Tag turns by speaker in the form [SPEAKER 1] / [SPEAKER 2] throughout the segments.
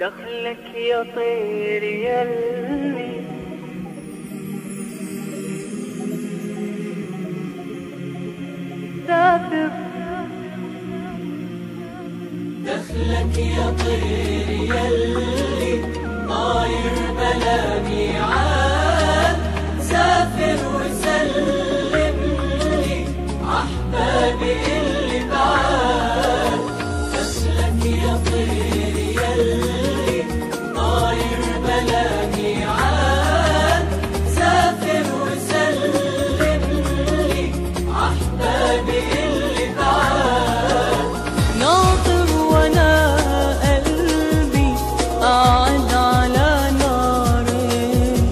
[SPEAKER 1] دخلك يا طير يلي سافر،
[SPEAKER 2] دخلك يا طير يلي طاير بلا ميعاد، سافر وسلم لي عحبابي اللي بعاد. دخلك يا طير يلي طاير بلا ميعاد، سافر وسلم لي عحبابي اللي بعاد.
[SPEAKER 3] ناطر وانا قلبي قاعد على نارين،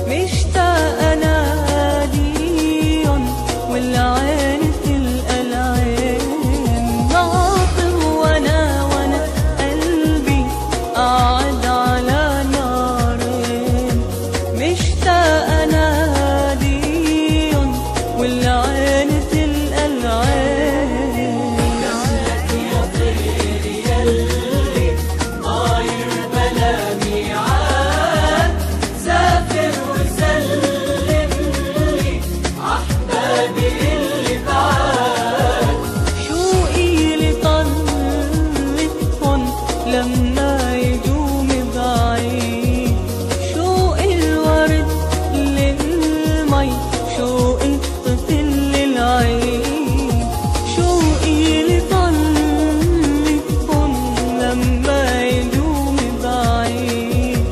[SPEAKER 3] مشتاق اناديهم والعين تلقى العين. ناطر وانا قلبي قاعد على نارين، مشتاق اناديهم والعين تلقى العين.
[SPEAKER 2] دخلك يا طير يلي طاير بلا ميعاد، سافر وسلم لي عحبابي اللي بعاد.
[SPEAKER 3] شوقي لطلتهم لما يجوا من بعيد، شوق الورد للمي، شوق الطفل للعيد. شوقي لطلتهم لما يجوا من بعيد،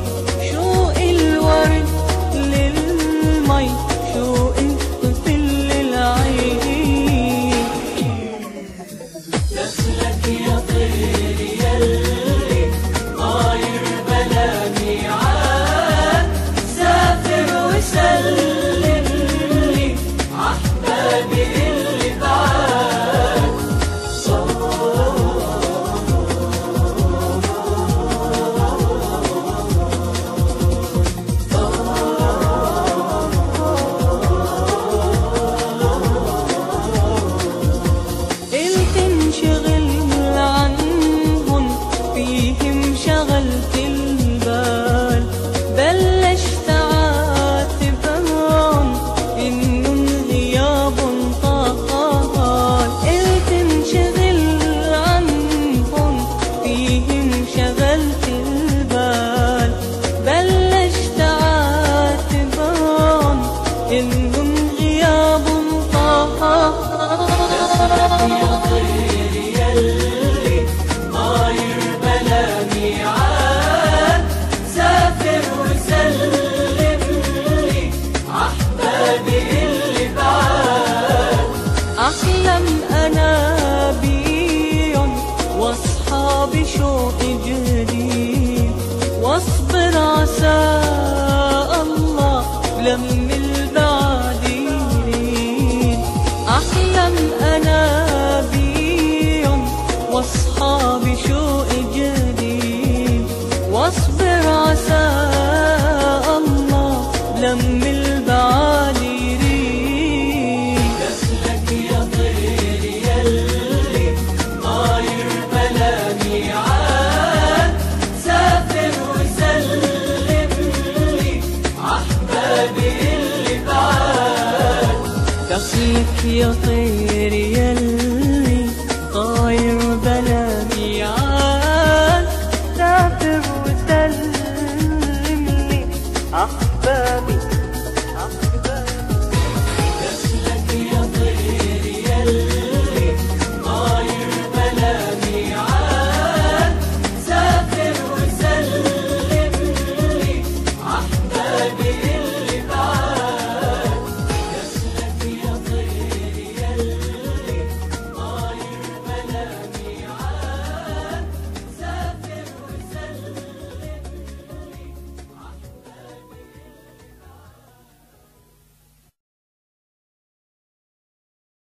[SPEAKER 3] شوق الورد للمي، شوق الطفل للعيد.
[SPEAKER 2] دخلك يا طير يلي طاير بلا ميعاد، سافر وسلم لي عحبابي اللي بعاد.
[SPEAKER 3] قلت انشغل عنهم فيهم شغلت البال، بلشت عاتبهم انهم غياب طال. قلت انشغل عنهم فيهم شغلت البال، بلشت عاتبهم انهم غياب طال.
[SPEAKER 2] يا طير يلي طاير بلا ميعاد، سافر وسلم لي عحبابي اللي بعاد.
[SPEAKER 3] أحلم أنا بيهم واصحى بشوق جديد، واصبر عسى الله لم البعد يريد. أحلم أنا بيهم واصحى بشوق جديد، واصبر عسى الله لم البعد يريد.
[SPEAKER 2] دخلك يا طير يلي طاير بلا ميعاد، سافر وسلم لي عحبابي اللي بعاد.
[SPEAKER 3] دخلك يا طير